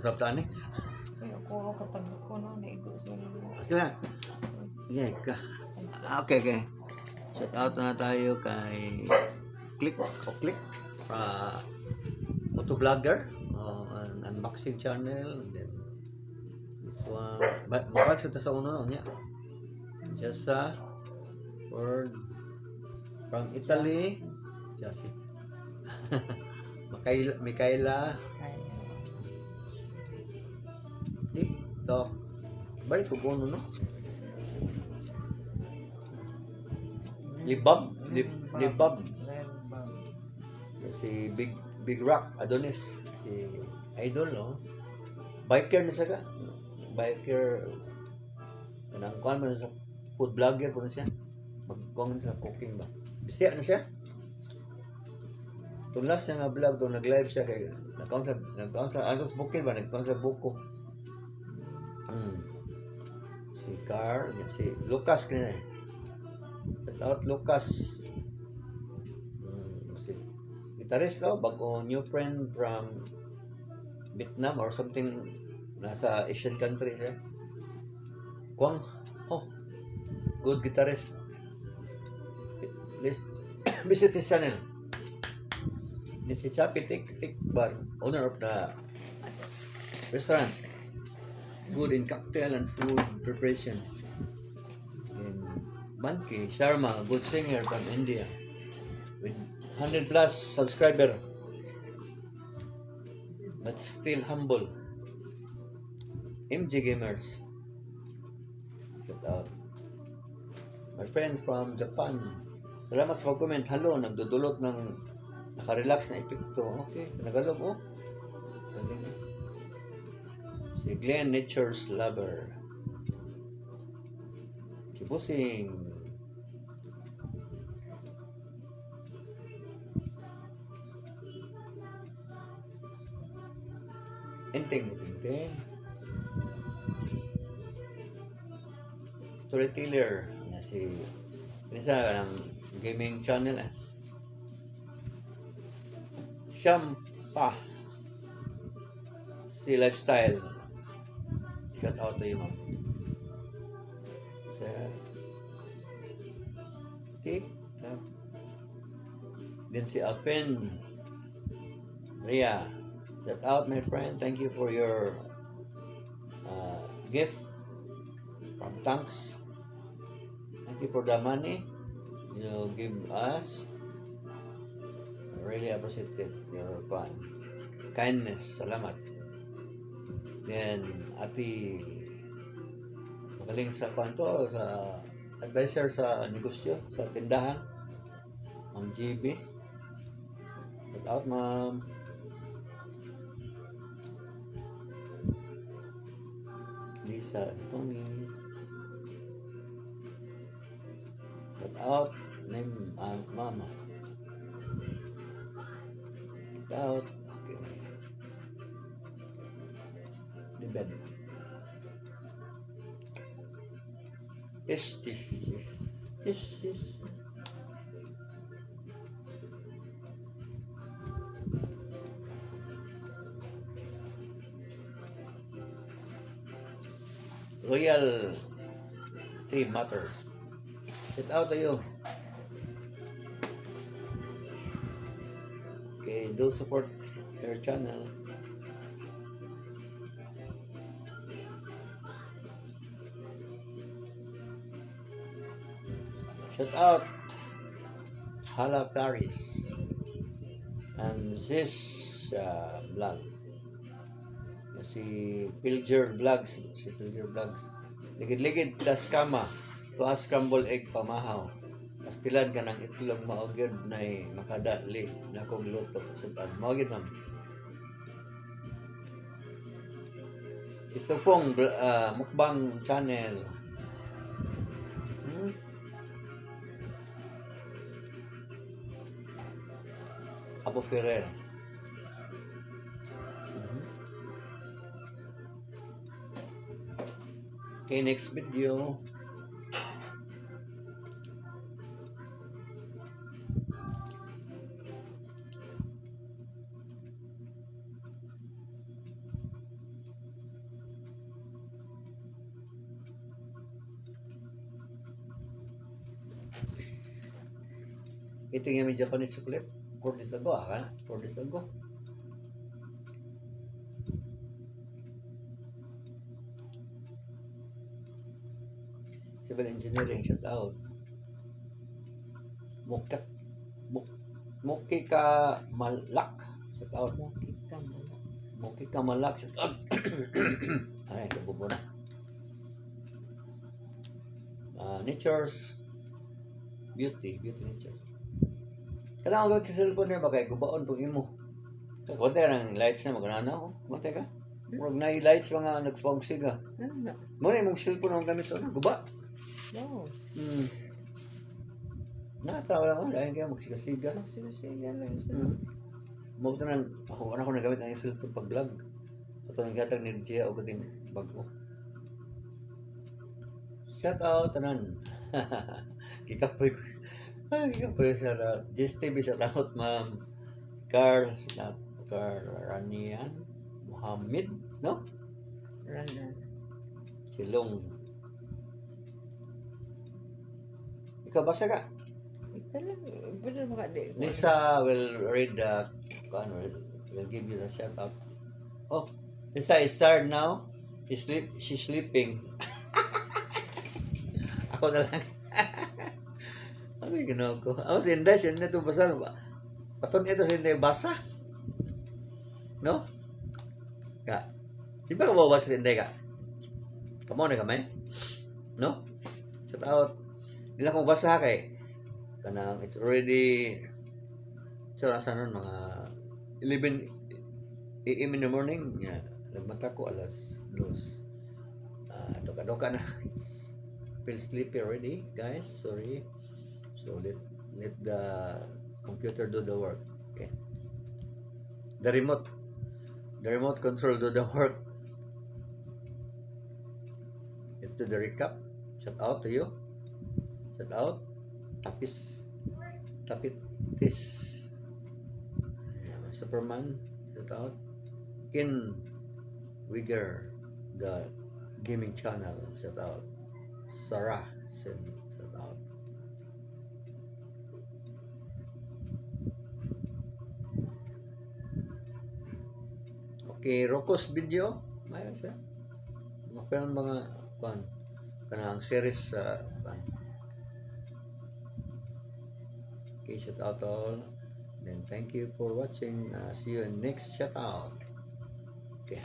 Masarap taan eh. Kaya ko katagak ko na naigo sa mga. Sila. Yeah, ka. Okay. Shout out na tayo kay Click motovlogger, an unboxing channel, and then this one, but mabag sa uno niya. Just for from Italy, Jassy. Mikaela, TikTok. Balik ko bono no. Libab. Si Big Rock Adonis, si Idol no. Biker na siya ka. Biker kanang kuan man sa food vlogger po na siya. Mag-comment sa cooking ba. Bisya na siya. Itong last niya nga vlog doon, nag-live siya kay nag-count sa Antos Bukid ba? Nag-count sa buko. Si Carl, si Lucas kanya eh. Shout out Lucas. Si guitarist daw, bago new friend from Vietnam or something, nasa Asian country siya. Kwang, good guitarist. Please visit his channel. This is Chappy Tik Bar, owner of the restaurant. Good in cocktail and food preparation. And Banki Sharma, a good singer from India with 100 plus subscriber, but still humble. MG Gamers, shout out. My friend from Japan, salamat sa pag-comment. Hello, nagdudulot ng naka-relax na epekto. Okay, nagalob oh. Si Glenn, Nature's Lover. Si Busing. Enteng. Storyteller. Si isa ng gaming channel Shampa. Si Lifestyle. Shout out to you, ma'am. Sa TikTok. Then si Alpen Ria. Shout out, my friend. Thank you for your gift from Tanks. Thank you for the money you give us. I really appreciate it. Your fun. Kindness. Salamat. Then, Ati magaling sa kwanto, sa advisor sa negosyo, sa tindahan. Ang GB. Shout out, ma'am. Lisa, Tony. Shout out, name mama. Shout out. Okay. The bed. Yes. Royal Tea Matters. Shout out to you. Okay, do support your channel. Shout out Hala Paris and this vlog. Si Pilger Vlogs. Ligid-ligid tas kama. To scramble egg pamahaw. Pastilan ka ng itlog maugid na makadali na kong luto. Sudan. Maugid ma'am. Si Tupong Mukbang Channel. Apo Ferrer. Okay, next video. eating yummy Japanese chocolate 4 days ago. 4 days ago. Civil engineering, shout out. Mukta, muk, Muki ka malak, shout out. Mukit ka mo. Muki ka malak, shout out. Ay, kabubo na. Nature's beauty nature. Kailangan ko gamit sa cellphone niya, bagay gubaon pag mo. Konti ng lights na maganana ko. Konti ka. Huwag na lights mga nagspongsiga. Ano na? Muna yung cellphone ang gamit sa guba. No. Nakatawa lang ako dahil kaya magsiga-siga. Magsisiga lang siya. Mabuto na ako nagamit ang cellphone pag vlog. Ito nang gatag ni Gia o kating bago. Shout out tanan. Kikapoy ko. Kikapoy sa Jess TV, shout out ma'am. Carl Ranian Muhammad, no? Rana. Silong. Ikaw basa ka? Ikaw lang. Bener ba ka di? Lisa will read the will give you the shout out. Oh, Lisa is tired now. She's sleeping. Ako na lang. Ano yung ginawa ko? Ako si Inday ito basa. Paton ito si Inday basa. No? Ka. Di ba ka mawawat si Inday ka? Kamo na kamay? No? Shout out. Hindi lang kong basa kay kanang it's already so nasa nun mga 11 AM in the morning yeah, nagmata ko alas 2 doka na feel sleepy already guys, sorry. So let the computer do the work. Okay, the remote control do the work. Let's do the recap. Shout out to you. Shout out Tapitis Superman, shout out Ken Wigger, the gaming channel, shout out Sarah, shout out okay. Rocco's video mayroon siya mga film, mga kanang series sa okay, shout out all. Then thank you for watching. See you in next shout out. Okay.